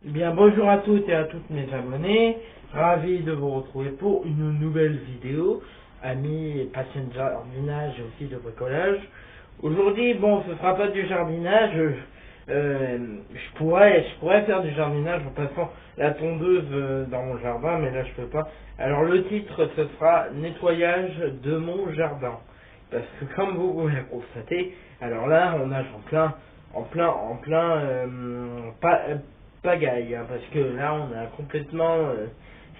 Bien, bonjour à toutes et à toutes mes abonnés, ravi de vous retrouver pour une nouvelle vidéo, amis et passionnés de jardinage et aussi de bricolage. Aujourd'hui, bon, ce sera pas du jardinage, je pourrais faire du jardinage en passant la tondeuse dans mon jardin, mais là je peux pas. Alors le titre, ce sera nettoyage de mon jardin, parce que comme vous pouvez le constater, alors là on nage pagaille, hein, parce que là on a complètement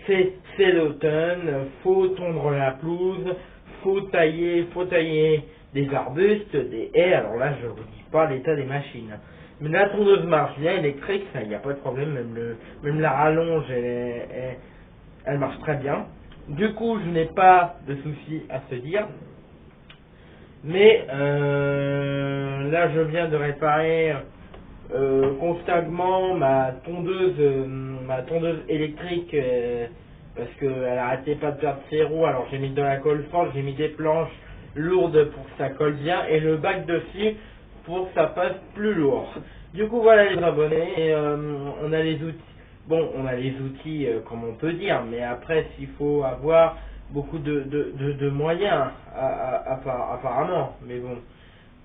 c'est l'automne, faut tondre la pelouse, faut tailler des arbustes, des haies. Alors là je vous dis pas l'état des machines, mais la tondeuse marche bien électrique, ça y a pas de problème, même la rallonge elle marche très bien. Du coup je n'ai pas de soucis à se dire. Mais là, je viens de réparer constamment ma tondeuse électrique, parce qu'elle arrêtait pas de perdre ses roues. Alors j'ai mis de la colle forte, j'ai mis des planches lourdes pour que ça colle bien et le bac dessus pour que ça passe plus lourd. Du coup, voilà les abonnés. Et, on a les outils. Bon, on a les outils, comme on peut dire, mais après, s'il faut avoir beaucoup de moyens, apparemment. Mais bon.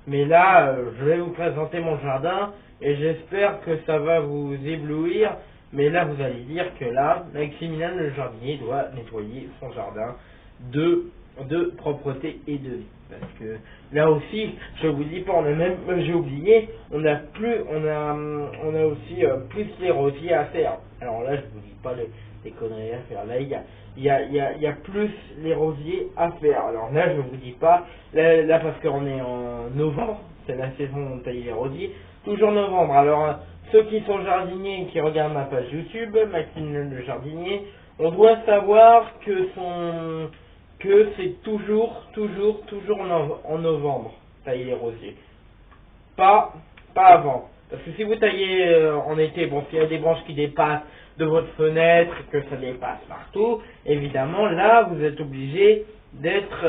Mais là, je vais vous présenter mon jardin et j'espère que ça va vous éblouir. Mais là, vous allez dire que là, Maximilien le jardinier doit nettoyer son jardin de propreté et de vie. Parce que là aussi, je vous dis pas, j'ai oublié, on a aussi plus les rosiers à faire. Alors là, je vous dis pas les conneries à faire. Là, il y a plus les rosiers à faire. Alors là, je vous dis pas, là parce qu'on est en novembre, c'est la saison de tailler les rosiers, toujours novembre. Alors, ceux qui sont jardiniers et qui regardent ma page YouTube, Maxime le jardinier, on doit savoir que c'est toujours en novembre, tailler les rosiers. Pas avant. Parce que si vous taillez en été, bon, s'il y a des branches qui dépassent de votre fenêtre, que ça dépasse partout, évidemment, là, vous êtes obligé d'être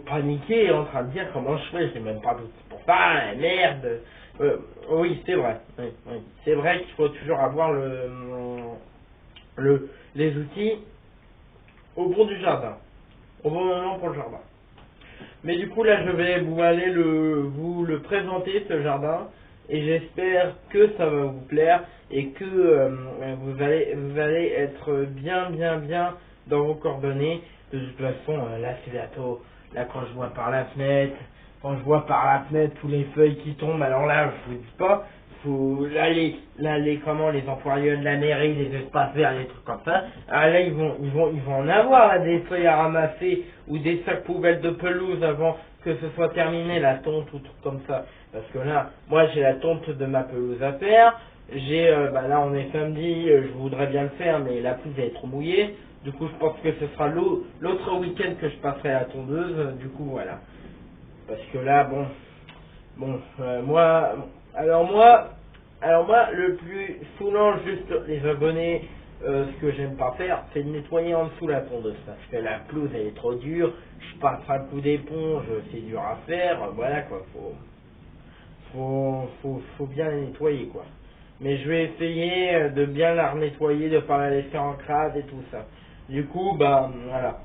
paniqué et en train de dire comment je fais, j'ai même pas d'outils pour ça, merde. Oui, c'est vrai. Oui, oui. C'est vrai qu'il faut toujours avoir les outils au bout du jardin, au bon moment pour le jardin. Mais du coup là je vais vous le présenter ce jardin et j'espère que ça va vous plaire et que vous allez être bien dans vos coordonnées. De toute façon là c'est bientôt, là quand je vois par la fenêtre tous les feuilles qui tombent, alors là je vous dis pas, comment les employés de la mairie, les espaces verts, les trucs comme ça, ah là ils vont en avoir là, des feuilles à ramasser ou des sacs poubelles de pelouse avant que ce soit terminé la tonte ou trucs comme ça. Parce que là, moi j'ai la tonte de ma pelouse à faire. Là on est samedi, je voudrais bien le faire, mais la pelouse est trop mouillée. Du coup je pense que ce sera l'autre week-end que je passerai la tondeuse. Du coup voilà. Parce que là moi, le plus saoulant, juste les abonnés, ce que j'aime pas faire, c'est de nettoyer en dessous la tondeuse. Parce que la pelouse, elle est trop dure, je passe un coup d'éponge, c'est dur à faire, voilà quoi, faut bien la nettoyer quoi. Mais je vais essayer de bien la nettoyer, de pas la laisser en crade et tout ça. Du coup, voilà.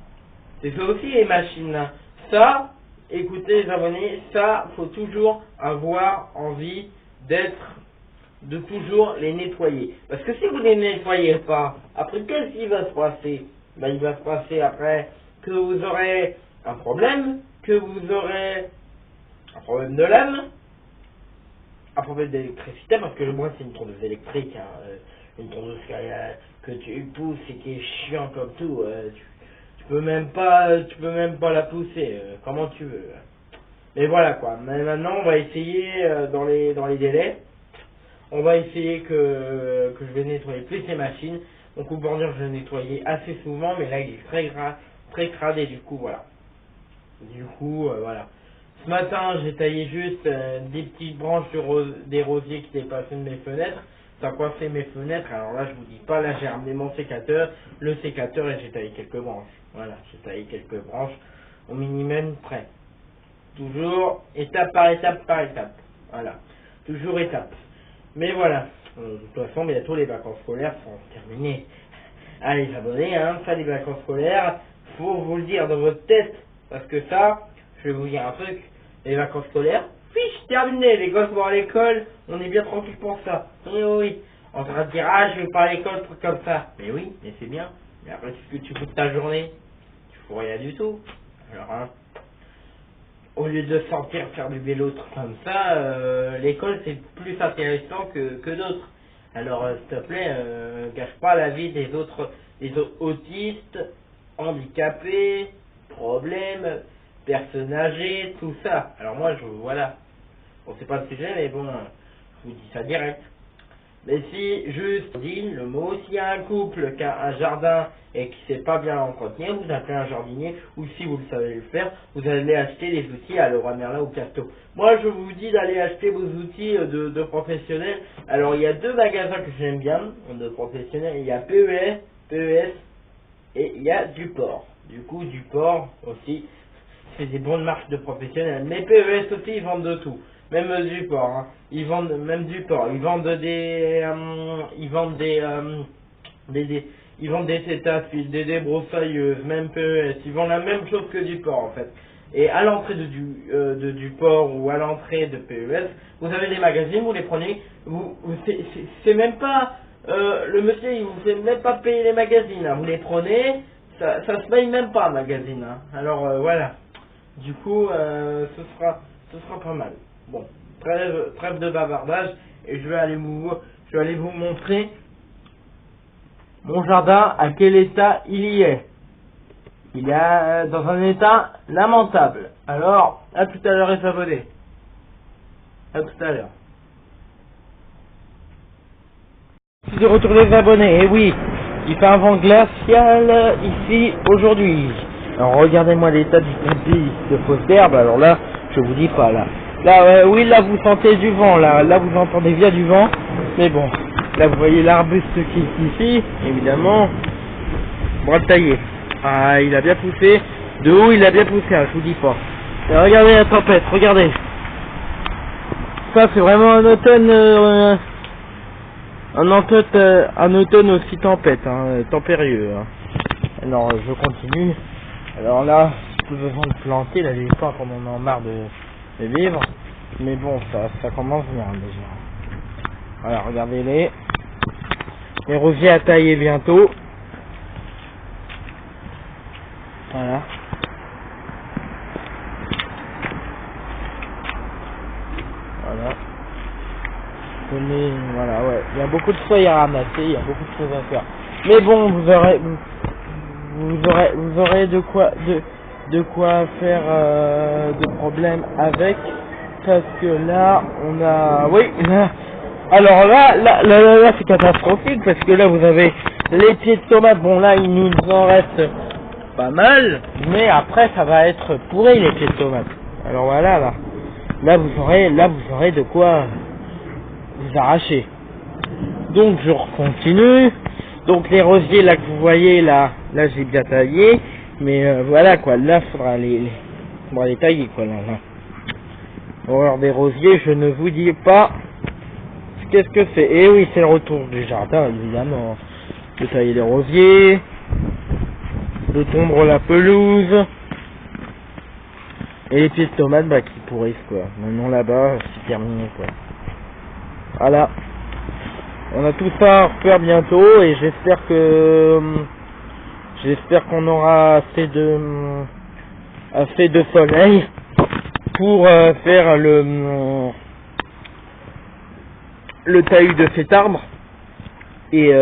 C'est ça aussi les machines là. Ça, écoutez les abonnés, ça, faut toujours avoir envie de toujours les nettoyer. Parce que si vous ne les nettoyez pas, après qu'est-ce qui va se passer? Il va se passer après que vous aurez un problème, que vous aurez un problème de lame, un problème d'électricité, parce que moi c'est une tondeuse électrique, hein, une tondeuse que tu pousses et qui est chiant comme tout. Tu peux même pas la pousser, comment tu veux. Mais voilà quoi. Mais maintenant, on va essayer dans les délais. On va essayer que je vais nettoyer plus les machines. Mon coupe-bordure, je l'ai nettoyé assez souvent, mais là, il est très crade et du coup, voilà. Du coup, voilà. Ce matin, j'ai taillé juste des petites branches des rosiers qui dépassaient de mes fenêtres. Ça a coiffé mes fenêtres. Alors là, je vous dis pas, là, j'ai ramené mon sécateur, le sécateur et j'ai taillé quelques branches. Voilà, j'ai taillé quelques branches au minimum près. Toujours étape par étape par étape. Voilà. toujours étape. Mais voilà, de toute façon, bientôt les vacances scolaires sont terminées. Allez, les abonnés, hein, ça, les vacances scolaires, faut vous le dire dans votre tête, parce que ça, je vais vous dire un truc, les vacances scolaires, fiche, terminé, les gosses vont à l'école, on est bien tranquille pour ça. Oui, oui, oui. On va te dire, ah, je vais pas à l'école, truc comme ça. Mais oui, mais c'est bien. Mais après, qu'est-ce que tu fous de ta journée? Tu fous rien du tout. Alors, hein, au lieu de sortir faire du vélo, truc comme ça, l'école c'est plus intéressant que d'autres. Alors, s'il te plaît, gâche pas la vie des autres autistes, handicapés, problèmes, personnes âgées, tout ça. Alors moi, voilà. Bon, c'est pas le sujet, mais bon, je vous dis ça direct. Mais si, juste, dit le mot, s'il y a un couple qui a un jardin et qui sait pas bien l'entretenir, vous appelez un jardinier, ou si vous le savez le faire, vous allez acheter des outils à Leroy Merlin ou Casto. Moi, je vous dis d'aller acheter vos outils de professionnels. Alors, il y a deux magasins que j'aime bien, de professionnels. Il y a PES, et il y a Duport. Du coup, Duport aussi, c'est des bonnes marques de professionnels. Mais PES aussi, ils vendent de tout. Même du porc, hein. Ils vendent même du porc. Ils vendent ils vendent des cétacés, des débroussailleuses, même PES. Ils vendent la même chose que du porc en fait. Et à l'entrée de du porc ou à l'entrée de PES, vous avez des magazines, vous les prenez. C'est même pas le monsieur, il vous fait même pas payer les magazines. Hein. Vous les prenez, ça se paye même pas magazine. Hein. Alors voilà. Du coup, ce sera pas mal. Bon, trêve de bavardage, et je vais aller vous montrer mon jardin, à quel état il y est. Il est dans un état lamentable. Alors, à tout à l'heure les abonnés. À tout à l'heure. Je suis de retour les abonnés, et oui, il fait un vent glacial ici aujourd'hui. Alors regardez-moi l'état du tapis de fausse herbe, alors là, je vous dis pas là. Là, oui, là vous sentez du vent, là vous entendez bien du vent, mais bon, là vous voyez l'arbuste qui est ici, évidemment, bras taillé. Ah, il a bien poussé, de haut il a bien poussé, hein, je vous dis pas. Et regardez la tempête, regardez. Ça c'est vraiment un automne, un automne aussi tempête, hein, tempérieux. Hein. Alors je continue. Alors là, plus besoin de planter, là les pas comme on en a marre de vivre, mais bon, ça commence bien déjà. Voilà, regardez les rosiers à tailler bientôt. Voilà. Voilà. Voilà, ouais. Il y a beaucoup de feuilles à ramasser, il y a beaucoup de choses à faire. Mais bon, vous aurez de quoi faire de problème avec, parce que là on a, oui, là, alors là c'est catastrophique, parce que là vous avez les pieds de tomates. Bon, là il nous en reste pas mal, mais après ça va être pourri les pieds de tomates. Alors voilà, là vous aurez de quoi vous arracher. Donc je continue. Donc les rosiers là que vous voyez là j'ai bien taillé, mais voilà quoi, là faudra les tailler quoi là. Horreur des rosiers, je ne vous dis pas qu'est-ce que c'est. Et oui, c'est le retour du jardin évidemment. De tailler les rosiers, de tondre la pelouse, et les pieds de tomates qui pourrissent quoi. Maintenant là-bas c'est terminé quoi. Voilà. On a tout ça à refaire bientôt, et j'espère qu'on aura assez de soleil pour faire le taillis de cet arbre, et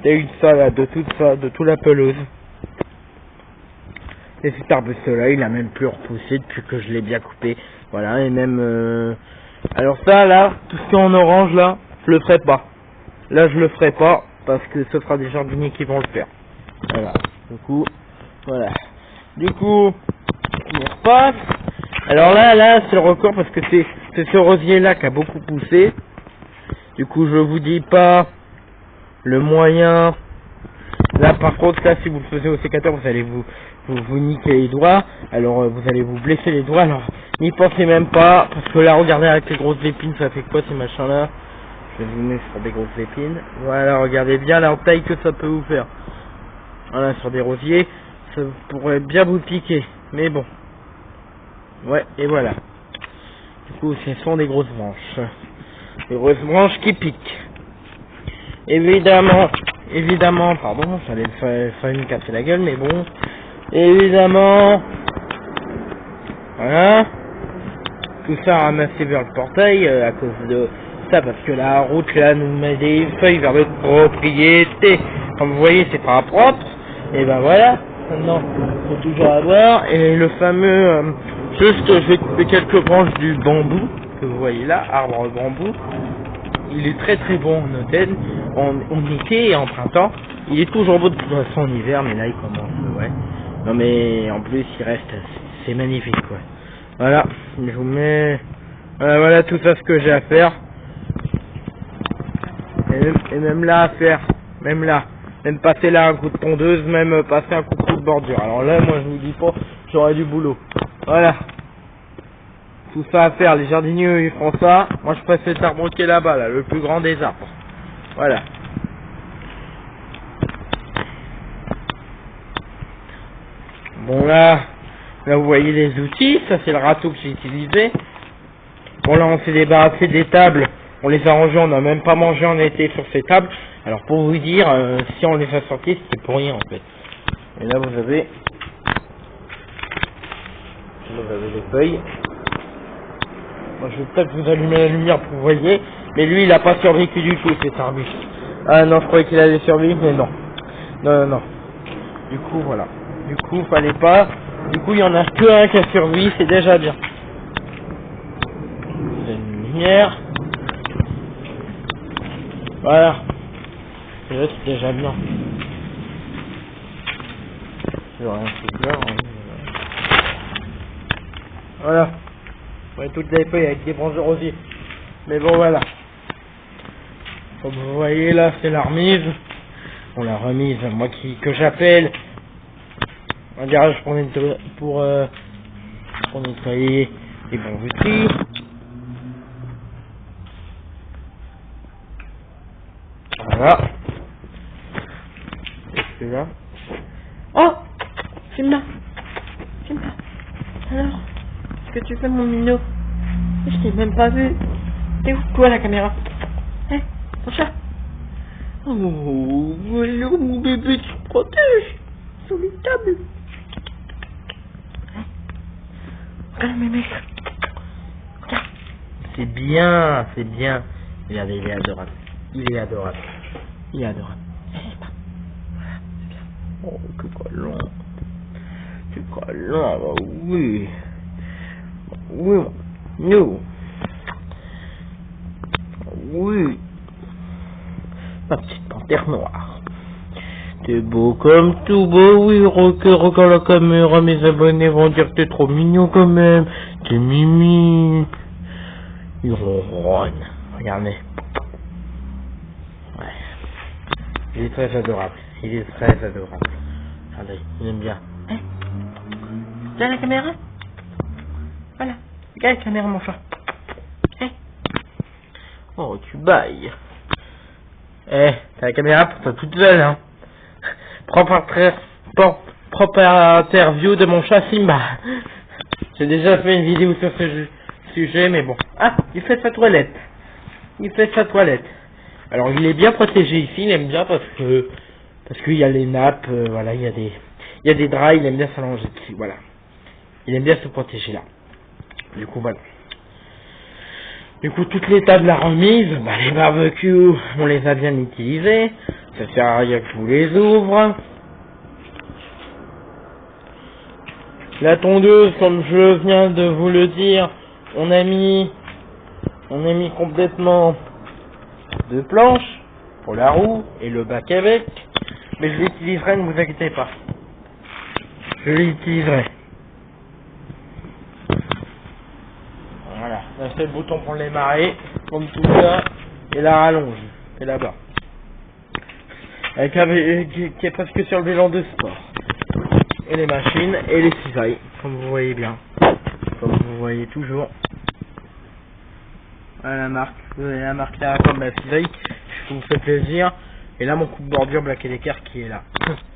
taillis de ça là, de toute la pelouse. Et cet arbuste là, il a même plus repoussé depuis que je l'ai bien coupé. Voilà, et même alors ça là, tout ce qui est en orange là, je le ferai pas. Là je le ferai pas parce que ce sera des jardiniers qui vont le faire. Voilà. Du coup, voilà. Du coup, on repasse. Alors là c'est le record parce que c'est ce rosier là qui a beaucoup poussé. Du coup je vous dis pas le moyen. Là par contre là si vous le faisiez au sécateur vous allez vous vous niquez les doigts, alors vous allez vous blesser les doigts, alors n'y pensez même pas, parce que là, regardez avec les grosses épines, ça fait quoi ces machins-là? Je vais zoomer sur des grosses épines. Voilà, regardez bien la taille que ça peut vous faire. Voilà, sur des rosiers, ça pourrait bien vous piquer, mais bon. Ouais, et voilà. Du coup, ce sont des grosses branches. Des grosses branches qui piquent. Évidemment, pardon, j'allais me casser la gueule, mais bon. Évidemment, voilà. Tout ça ramassé vers le portail à cause de ça, parce que la route là nous met des feuilles vers notre propriété. Comme vous voyez, c'est pas propre. Et ben voilà. Maintenant, faut toujours avoir. Et le fameux, juste, je vais couper quelques branches du bambou que vous voyez là, arbre bambou. Il est très très bon en automne, en été et en printemps. Il est toujours beau de toute façon en hiver, mais là il commence, ouais. Non mais en plus il reste, c'est magnifique, quoi. Voilà, je vous mets, voilà tout ça ce que j'ai à faire. Et même là à faire, même là, même passer là un coup de tondeuse, même passer un coup de bordure. Alors là, moi je vous dis pas, j'aurai du boulot. Voilà. Tout ça à faire, les jardiniers ils font ça. Moi je passe cet arbre qui est là-bas, là, le plus grand des arbres. Voilà. Bon là vous voyez les outils, ça c'est le râteau que j'ai utilisé. Bon là on s'est débarrassé des tables, on les a rangées, on n'a même pas mangé en été sur ces tables. Alors pour vous dire, si on les a sorties, c'était pour rien en fait. Et là vous avez les feuilles. Moi, je vais peut-être vous allumer la lumière pour vous voyez, mais lui il a pas survécu du tout cet arbuste. Ah non, je croyais qu'il allait survivre, mais non. Non. Du coup voilà. Du coup fallait pas. Du coup il y en a que un qui a survécu, c'est déjà bien. C'est une lumière. Voilà. Et là c'est déjà bien. Je rien fait là. Voilà. Ouais, toutes les feuilles avec des branches de rosier. Mais bon voilà. Comme vous voyez là, c'est la remise. Bon la remise, moi que j'appelle un garage pour nettoyer les bons outils. Voilà. Qu'est-ce que là? Oh, Simba. Alors, qu'est-ce que tu fais mon minot? Je t'ai même pas vu. T'es où toi la caméra? Hein, ton chat? Oh, alors mon bébé, tu te protèges sur les tables. Hein? Regarde mes mecs. Regarde. C'est bien. Regardez, il est adorable. Il est adorable. Oh, que collant. Bah oui. Nous. Oui. Ma petite panthère noire. T'es beau comme tout beau, oui, regarde la caméra, mes abonnés vont dire que t'es trop mignon quand même. T'es mimi. Il ronronne. Regardez. Ouais. Il est très adorable. Regardez, il aime bien. Hein? Regarde la caméra. Voilà. Regarde la caméra, mon chat. Hein? Oh, tu bailles. T'as la caméra pour toi toute seule, hein. Propre interview de mon chat Simba. J'ai déjà fait une vidéo sur ce sujet, mais bon. Ah, il fait sa toilette. Alors, il est bien protégé ici, il aime bien parce qu'il y a les nappes, voilà, il y a des draps, il aime bien s'allonger dessus, voilà. Il aime bien se protéger là. Du coup, voilà. Du coup, toutes les tables à remise, les barbecues, on les a bien utilisées. Ça sert à rien que je vous les ouvre. La tondeuse, comme je viens de vous le dire, on a mis complètement deux planches pour la roue et le bac avec. Mais je l'utiliserai, ne vous inquiétez pas. Je l'utiliserai. Voilà, là c'est le bouton pour les démarrer, comme tout ça, et la rallonge, c'est là-bas. Qui est presque sur le vélo de sport. et les machines et les cisailles, comme vous voyez bien, comme vous voyez toujours. Voilà la marque, vous avez la marque là comme la cisaille, je vous fais plaisir. Et là mon coupe bordure Black & Decker qui est là,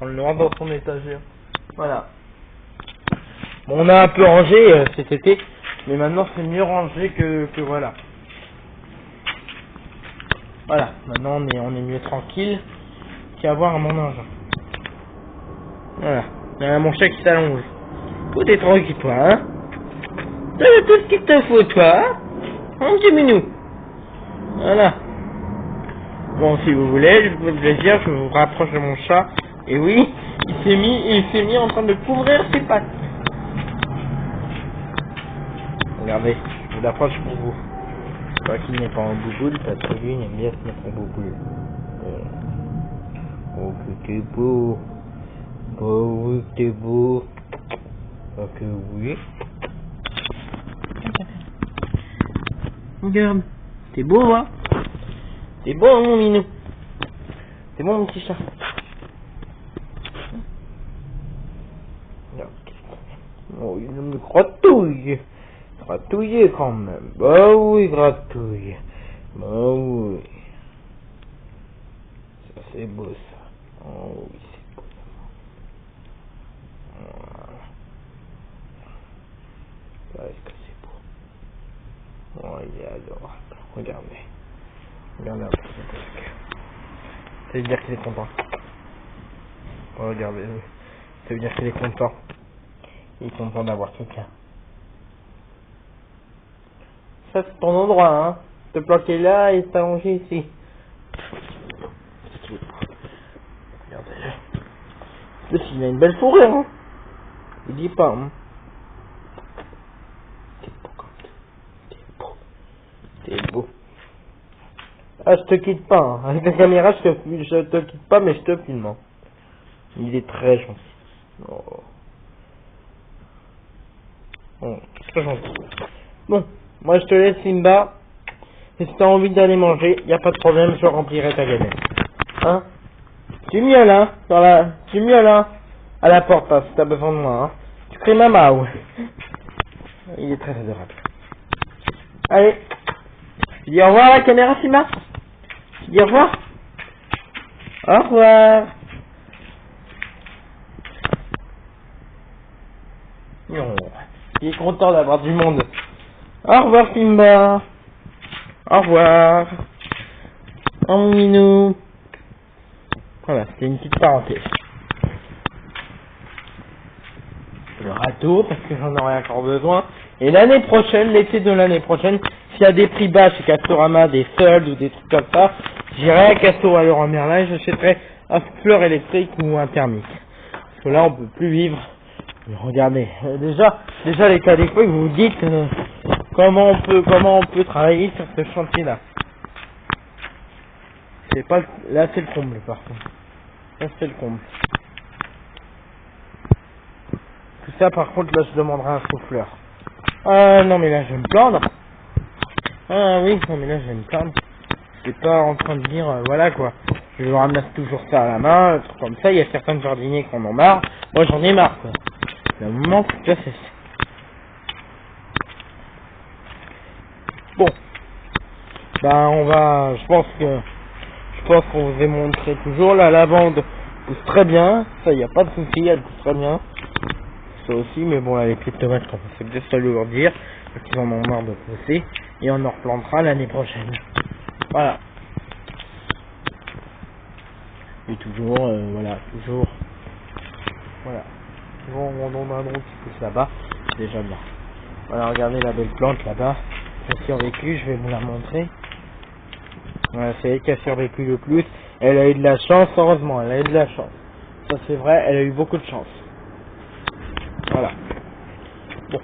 on le voit dans son étagère. Voilà. Bon, on a un peu rangé cet été, mais maintenant c'est mieux rangé que voilà. Voilà, maintenant on est mieux tranquille qu'à voir à mon âge. Voilà, mon chat qui s'allonge. Tout est tranquille toi, hein. T'as tout ce qu'il te faut toi, hein. Un petit minou. Voilà. Bon, si vous voulez, je vous fais plaisir, je vous rapproche de mon chat. Et oui, il s'est mis en train de couvrir ses pattes. Regardez, je vous l'approche pour vous. Je crois qu'il n'est pas en bouboule, parce que lui, il aime bien se mettre en bouboule. Oh, que t'es beau. Oh, oui, t'es beau. Oh, que oui. Regarde, t'es beau, hein. T'es beau, mon minou. T'es bon, mon petit chat. Oh, il me gratouille. Gratouiller quand même. Bah oui, gratouille. Bah oui. Ça c'est beau ça. Oh oui, c'est beau. Voilà. Est-ce que c'est beau? Oh, il est adorable. Regardez. Regardez un peu. Ça veut dire qu'il est content. Oh, regardez. Ça veut dire qu'il est content. Il est content d'avoir quelqu'un. Ça c'est ton endroit, hein. Te planquer là et t'allonger ici. Regardez. Le il a une belle fourrure, hein. Il dit pas, hein. T'es beau comme t'es beau. T'es beau. Ah, je te quitte pas, hein. Avec la caméra, je te quitte pas, mais je te filme, hein. Il est très gentil. Oh. Bon, très gentil. Bon, moi je te laisse, Simba. Et si t'as envie d'aller manger, y a pas de problème, je remplirai ta gamelle. Hein? Tu miaules, hein? Tu miaules, hein? À la porte, hein, si t'as besoin de moi, hein? Tu crées ma maou. Il est très adorable. Allez. Tu dis au revoir à la caméra, Simba? Tu dis au revoir? Au revoir. Non. Il est content d'avoir du monde. Au revoir, Simba. Au revoir. Oh, mon minou. Voilà, c'était une petite parenthèse. Le râteau, parce que j'en aurai encore besoin. Et l'année prochaine, l'été de l'année prochaine, s'il y a des prix bas chez Castorama, des soldes ou des trucs comme ça, j'irai à Castor à Leroy Merlin et j'achèterai un fleur électrique ou un thermique. Parce que là, on peut plus vivre. Mais regardez, déjà l'état des fois, vous vous dites comment on peut travailler sur ce chantier-là. C'est pas, là c'est le comble par contre. Là c'est le comble. Tout ça par contre, là je demanderai un souffleur. Ah non mais là je vais me plaindre. Ah oui, non mais là je vais me plaindre. C'est pas en train de dire, voilà quoi. Je ramasse toujours ça à la main, un truc comme ça. Il y a certains jardiniers qui en ont marre. Moi j'en ai marre quoi. Le moment que c'est. Bon. Ben on va, je pense qu'on vous a montré toujours. La lavande pousse très bien. Ça y a pas de souci, elle pousse très bien. Ça aussi, mais bon là les pieds de tomates, quand c'est bien ça leur dire. Parce qu'ils en ont marre de pousser. Et on en replantera l'année prochaine. Voilà. Et toujours, voilà, toujours. Voilà. Toujours mon rhododendron qui pousse là-bas. C'est déjà bien. Voilà, regardez la belle plante là-bas. Elle a survécu, je vais vous la montrer. Voilà, c'est elle qui a survécu le plus. Elle a eu de la chance, heureusement, elle a eu de la chance. Ça c'est vrai, elle a eu beaucoup de chance. Voilà. Bon.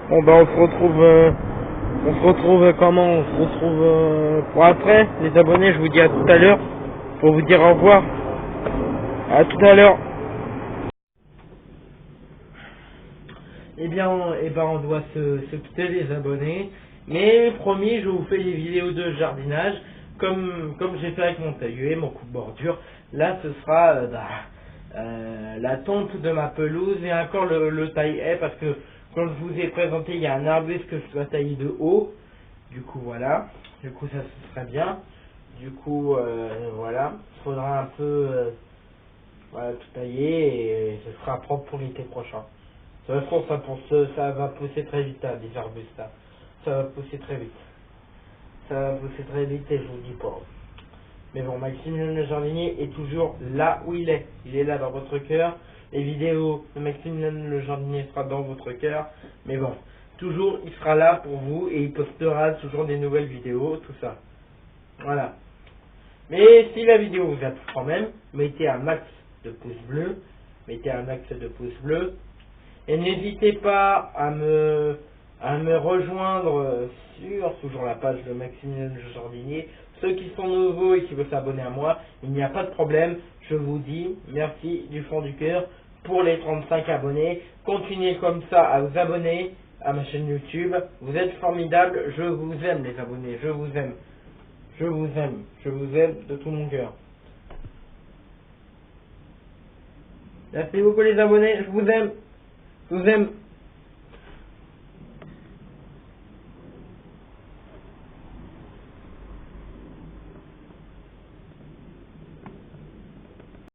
Bon ben on se retrouve comment? On se retrouve pour après, les abonnés, je vous dis à tout à l'heure. Pour vous dire au revoir. À tout à l'heure. Eh bien, on doit se quitter les abonnés. Mais promis, je vous fais des vidéos de jardinage comme j'ai fait avec mon tailluet, mon coupe bordure. Là, ce sera la tonte de ma pelouse et encore le taille-haie parce que comme je vous ai présenté, il y a un arbuste que je dois tailler de haut. Du coup, voilà. Du coup, ça ce serait bien. Du coup, voilà. Il faudra un peu voilà, tout tailler et ce sera propre pour l'été prochain. De toute façon, ça va pousser très vite, hein, les arbustes. Là. Ça va pousser très vite. Ça va pousser très vite et je vous dis pas. Mais bon, Maximilien le jardinier est toujours là où il est. Il est là dans votre cœur. Les vidéos de Maximilien le jardinier sera dans votre cœur. Mais bon, toujours il sera là pour vous et il postera toujours des nouvelles vidéos, tout ça. Voilà. Mais si la vidéo vous a plu quand même, mettez un max de pouces bleus. Mettez un max de pouces bleus. Et n'hésitez pas à me rejoindre sur toujours la page de Maximilien le jardinier. Ceux qui sont nouveaux et qui veulent s'abonner à moi, il n'y a pas de problème. Je vous dis merci du fond du cœur pour les 35 abonnés. Continuez comme ça à vous abonner à ma chaîne YouTube. Vous êtes formidables. Je vous aime les abonnés. Je vous aime. Je vous aime. Je vous aime de tout mon cœur. Merci beaucoup les abonnés. Je vous aime. Je vous aime.